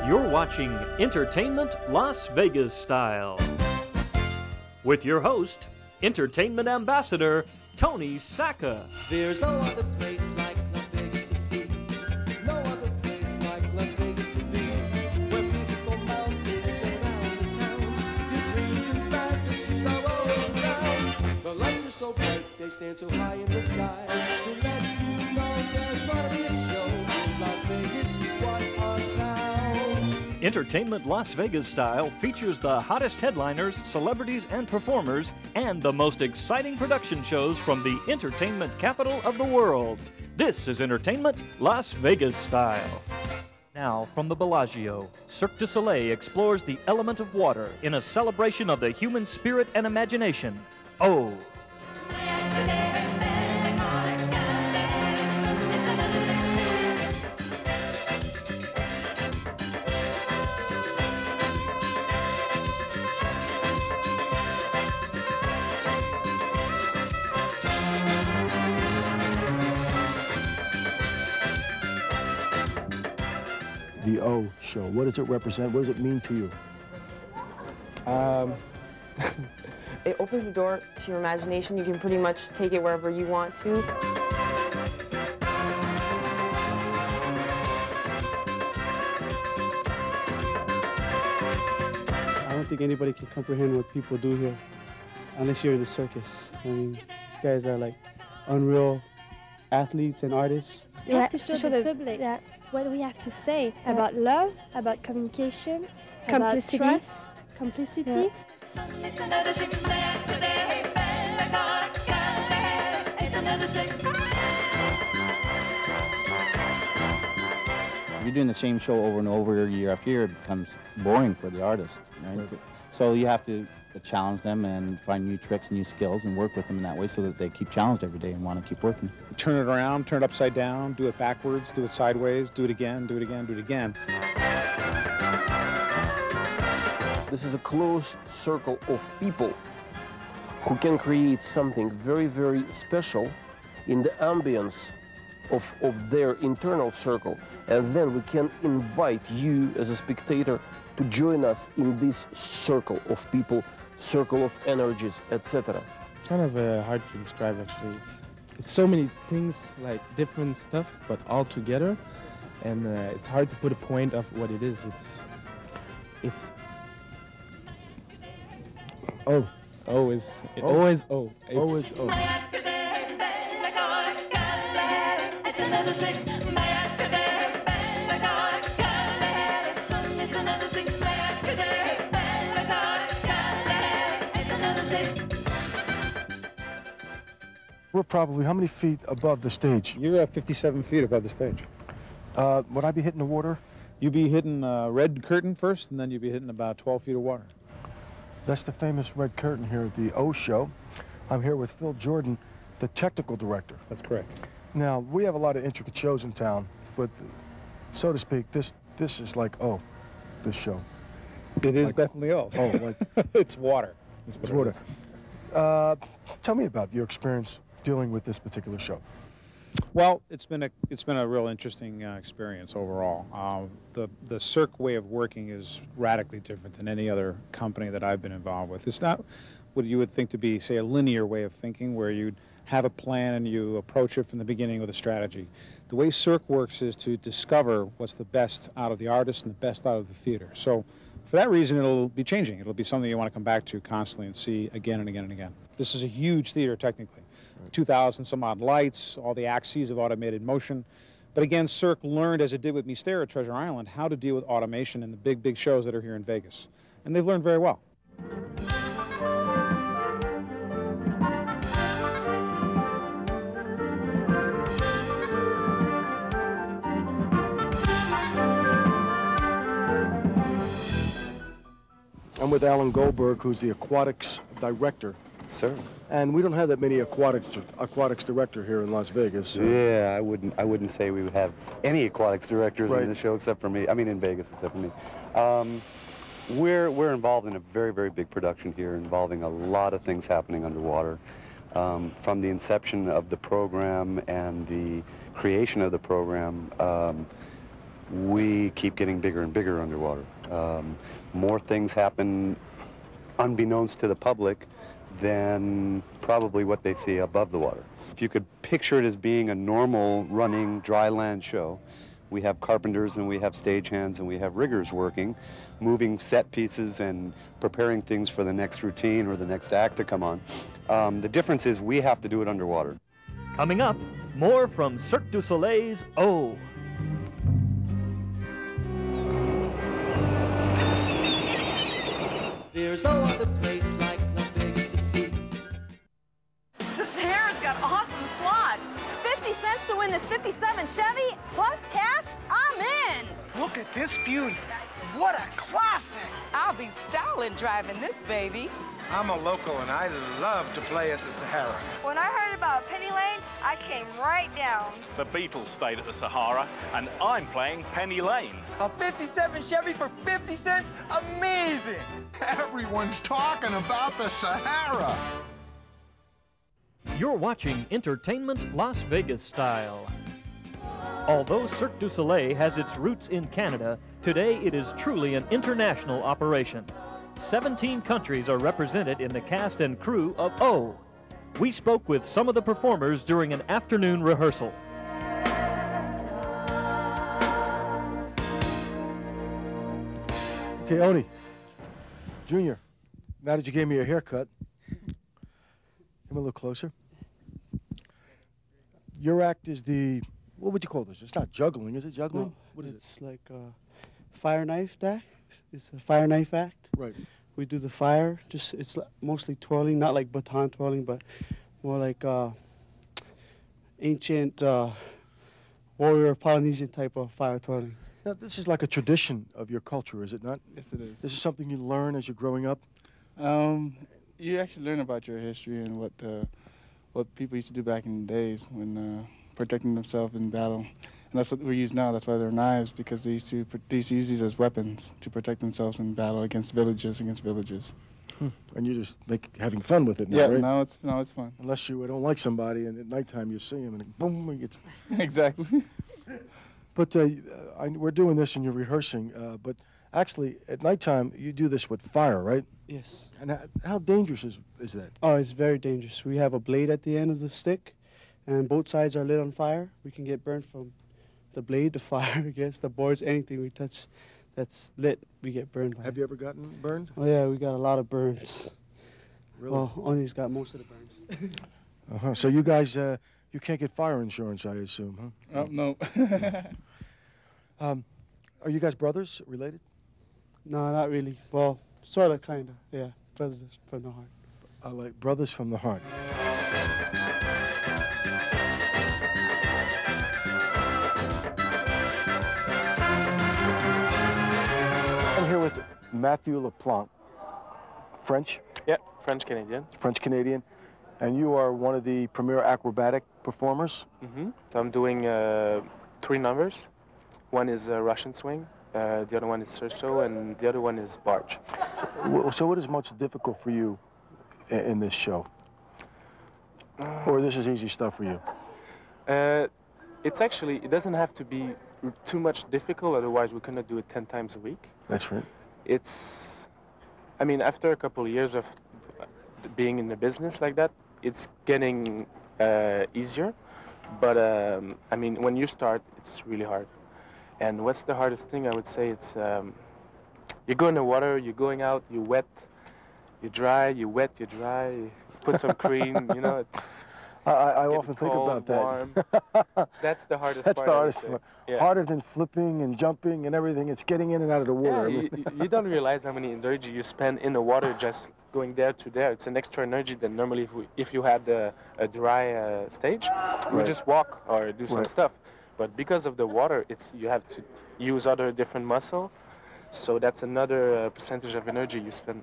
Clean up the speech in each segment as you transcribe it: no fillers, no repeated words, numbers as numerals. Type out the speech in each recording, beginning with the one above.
You're watching Entertainment Las Vegas Style with your host, Entertainment Ambassador Tony Sacca. There's no other place like Las Vegas to see, no other place like Las Vegas to be, where beautiful mountains surround the town, your dreams and fantasies are all around. The lights are so bright, they stand so high in the sky, to let you know there's gonna be a show in Las Vegas, what a town. Entertainment Las Vegas Style features the hottest headliners, celebrities, and performers, and the most exciting production shows from the entertainment capital of the world. This is Entertainment Las Vegas Style. Now, from the Bellagio, Cirque de Soleil explores the element of water in a celebration of the human spirit and imagination. Oh! The O show, what does it represent? What does it mean to you? It opens the door to your imagination. You can pretty much take it wherever you want to. I don't think anybody can comprehend what people do here unless you're in the circus. I mean, these guys are like unreal athletes and artists. We have to show the public that what we have to say about love, about communication, complicity, about trust, complicity. If you're doing the same show over and over year after year, it becomes boring for the artist, right? So you have to challenge them and find new tricks, new skills, and work with them in that way so that they keep challenged every day and want to keep working. Turn it around, turn it upside down, do it backwards, do it sideways, do it again, do it again, do it again. This is a close circle of people who can create something very, very special in the ambience of their internal circle. And then we can invite you as a spectator to join us in this circle of people, circle of energies, etc. It's kind of hard to describe, actually. It's so many things, like different stuff, but all together. And it's hard to put a point of what it is. It's O. O is always O. Always O. We're probably how many feet above the stage? You're at 57 feet above the stage. Would I be hitting the water? You'd be hitting red curtain first, and then you'd be hitting about 12 feet of water. That's the famous red curtain here at the O show. I'm here with Phil Jordan, the technical director. That's correct. Now, we have a lot of intricate shows in town, but so to speak, this is like O, this show. It is like, definitely O. Oh, like it's water. It's water. Tell me about your experience dealing with this particular show. Well, it's been a real interesting experience overall. The Cirque way of working is radically different than any other company that I've been involved with. It's not what you would think to be, say, a linear way of thinking where you'd have a plan and you approach it from the beginning with a strategy. The way Cirque works is to discover what's the best out of the artist and the best out of the theater. So for that reason, it'll be changing. It'll be something you want to come back to constantly and see again and again and again. This is a huge theater technically. 2,000 some odd lights, all the axes of automated motion. But again, Cirque learned, as it did with Mystère at Treasure Island, how to deal with automation in the big shows that are here in Vegas. And they've learned very well. I'm with Alan Goldberg, who's the aquatics director. Sir. And we don't have that many aquatics director here in Las Vegas. So. Yeah, I wouldn't say we would have any aquatics directors in the show except for me. I mean, in Vegas except for me. We're involved in a very, very big production here, involving a lot of things happening underwater. From the inception of the program and the creation of the program, we keep getting bigger and bigger underwater. More things happen unbeknownst to the public than probably what they see above the water. If you could picture it as being a normal running dry land show, we have carpenters and we have stagehands and we have riggers working, moving set pieces and preparing things for the next routine or the next act to come on. The difference is we have to do it underwater. Coming up, more from Cirque du Soleil's O. There's no other place like Las Vegas to see. The Sahara's got awesome slots. 50 cents to win this 57 Chevy, plus cash, I'm in. Look at this view. What a classic. I'll be styling driving this baby. I'm a local and I love to play at the Sahara. When I heard about Penny Lane, I came right down. The Beatles stayed at the Sahara, and I'm playing Penny Lane. A 57 Chevy for 50 cents? Amazing! Everyone's talking about the Sahara. You're watching Entertainment Las Vegas Style. Although Cirque du Soleil has its roots in Canada, today it is truly an international operation. 17 countries are represented in the cast and crew of O. We spoke with some of the performers during an afternoon rehearsal. Okay, Oni, Junior, now that you gave me a haircut, come a little closer. Your act is the, what would you call this? It's not juggling, is it juggling? No, what is it's like a fire knife act. It's a fire knife act. Right. We do the fire, it's mostly twirling, not like baton twirling, but more like ancient warrior Polynesian type of fire twirling. Now, this is like a tradition of your culture, is it not? Yes, it is. This is something you learn as you're growing up? You actually learn about your history and what people used to do back in the days when protecting themselves in battle. And that's what we use now. That's why they're knives, because they used to use these as weapons to protect themselves in battle against villages. And you're just having fun with it now, yeah, right? now it's fun. Unless you don't like somebody and at nighttime you see him and boom, it gets... Exactly. But we're doing this and you're rehearsing, but actually at nighttime you do this with fire, right? Yes. And how dangerous is that? Oh, it's very dangerous. We have a blade at the end of the stick, and both sides are lit on fire. We can get burned from the blade, the fire, I guess, the boards, anything we touch that's lit, we get burned by. Have you ever gotten burned? Oh, yeah, we got a lot of burns. Really? Well, Oni's got most of the burns. Uh-huh. So you guys, you can't get fire insurance, I assume, huh? Oh, no. Are you guys brothers, related? No, not really. Well, sort of, kind of, yeah. Brothers from the heart. I like brothers from the heart. I'm here with Matthew LaPlante, French? Yeah, French-Canadian. French-Canadian. And you are one of the premier acrobatic performers? Mm-hmm. So I'm doing 3 numbers. One is Russian swing, the other one is Cerceau, and the other one is barge. So what is much difficult for you in this show? Or this is easy stuff for you? It's actually, it doesn't have to be too much difficult, otherwise we cannot do it 10 times a week. That's right. I mean, after a couple of years of being in the business like that, it's getting easier. But, I mean, when you start, it's really hard. And what's the hardest thing? I would say it's, you go in the water, you're going out, you wet, you dry, you wet, you dry, you put some cream, you know. I often think about that. Warm. That's the hardest That's part. the hardest part. Yeah. Harder than flipping and jumping and everything. It's getting in and out of the water. Yeah, you don't realize how many energy you spend in the water just going there to there. It's an extra energy than normally if you had a dry stage, you just walk or do some stuff. But because of the water, you have to use other different muscle. So that's another percentage of energy you spend.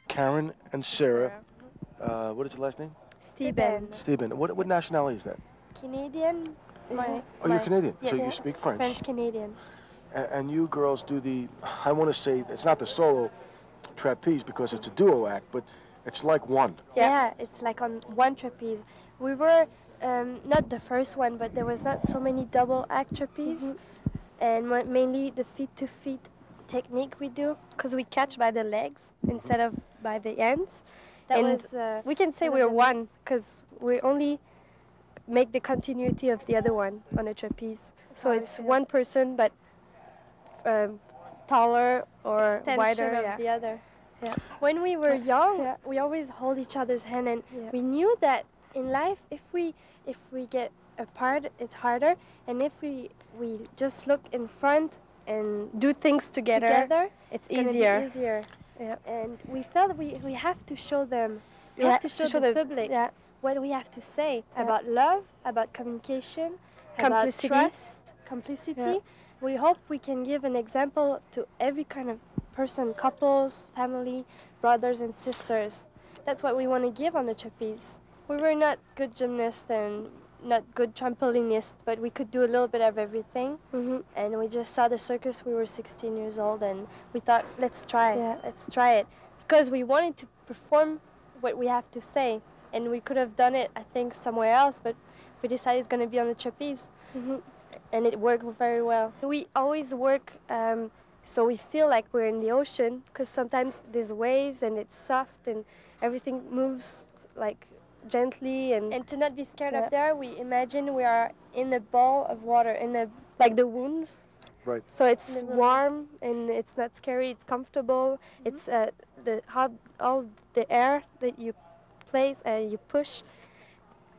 Karen and Sarah. What is your last name? Steven. Steven. What nationality is that? Canadian. You're Canadian, yes. so you speak French. French-Canadian. And you girls do the, I want to say, it's not the solo, trapeze because it's a duo act, but it's like one. Yeah, it's like on one trapeze. We were not the first one, but there was not so many double act trapeze, and mainly the feet-to-feet technique we do, because we catch by the legs instead of by the ends. We can say we're one, because we only make the continuity of the other one on a trapeze. So it's one person, but taller or wider of the other. Yeah. When we were young, we always hold each other's hand, and we knew that in life, if we get apart, it's harder, and if we just look in front and do things together, it's easier. Yeah. And we felt we have to show them, we have to show the public what we have to say about love, about communication, complicity. About trust, complicity. Yeah. We hope we can give an example to every kind of person, couples, family, brothers and sisters. That's what we want to give on the trapeze. We were not good gymnasts and not good trampolinists, but we could do a little bit of everything. And we just saw the circus. We were 16 years old, and we thought, let's try it, because we wanted to perform what we have to say. And we could have done it, I think, somewhere else, but we decided it's going to be on the trapeze. And it worked very well. We always work so we feel like we're in the ocean, because sometimes there's waves and it's soft and everything moves like gently. And to not be scared up there, we imagine we are in a ball of water, like the wounds. Right. So it's warm and it's not scary, it's comfortable. It's all the air that you place, you push,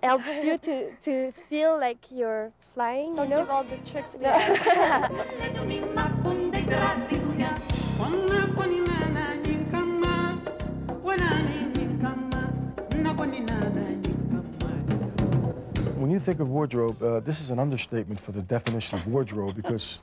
helps you to feel like you're flying, you know? Give all the tricks we have. When you think of wardrobe, this is an understatement for the definition of wardrobe, because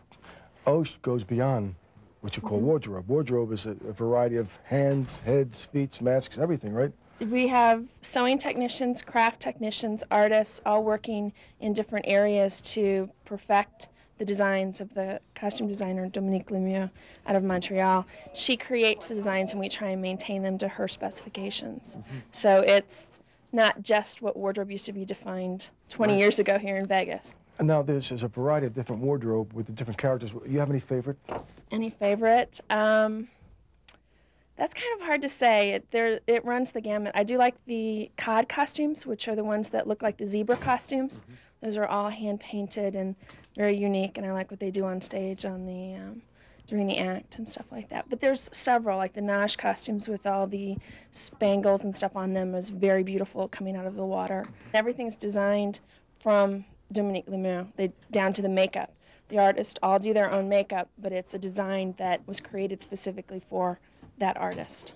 O goes beyond what you call wardrobe. Wardrobe is a variety of hands, heads, feet, masks, everything, right? We have sewing technicians, craft technicians, artists, all working in different areas to perfect the designs of the costume designer, Dominique Lemieux, out of Montreal. She creates the designs and we try and maintain them to her specifications. So it's not just what wardrobe used to be defined 20 years ago here in Vegas. And now there's a variety of different wardrobe with the different characters. You have any favorite? Any favorite? That's kind of hard to say. It runs the gamut. I do like the cod costumes, which are the ones that look like the zebra costumes. Those are all hand-painted and very unique, and I like what they do on stage on the during the act and stuff like that. But there's several, like the Nash costumes with all the spangles and stuff on them is very beautiful coming out of the water. Everything's designed from Dominique Lemieux, down to the makeup. The artists all do their own makeup, but it's a design that was created specifically for that artist.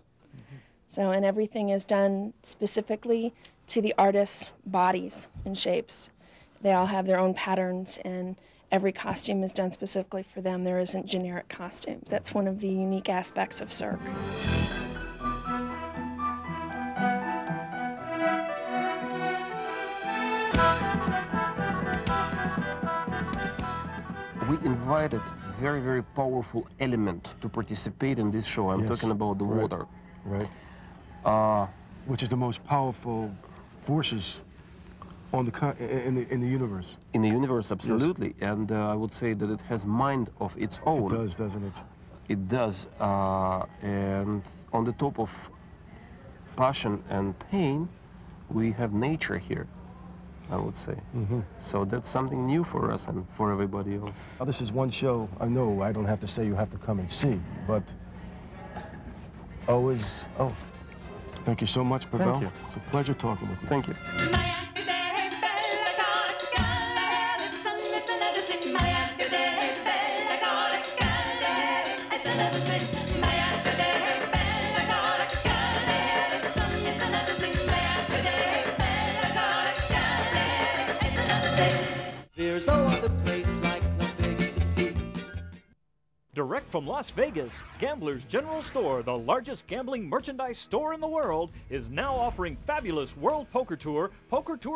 So, and everything is done specifically to the artist's bodies and shapes. They all have their own patterns, and every costume is done specifically for them. There isn't generic costumes. That's one of the unique aspects of Cirque. We invited very, very powerful element to participate in this show. I'm talking about the water. Right. Which is the most powerful forces on in the universe. In the universe, absolutely. Yes. And I would say that it has mind of its own. It does, doesn't it? It does. And on the top of passion and pain, we have nature here, I would say. So that's something new for us and for everybody else. This is one show I know I don't have to say you have to come and see, but thank you so much, Babel. Thank you. It's a pleasure talking with you. Thank you. There's no other place like Las Vegas to see. Direct From Las Vegas, Gamblers General Store, the largest gambling merchandise store in the world, is now offering fabulous World Poker Tour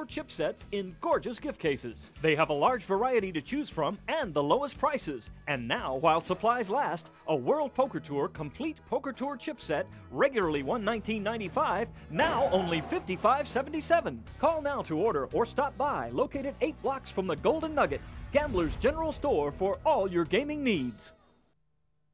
chip sets in gorgeous gift cases. They have a large variety to choose from and the lowest prices. And now, while supplies last, a World Poker Tour complete Poker Tour chip set, regularly $119.95, now only $55.77. Call now to order or stop by, located 8 blocks from the Golden Nugget. Gamblers General Store for all your gaming needs.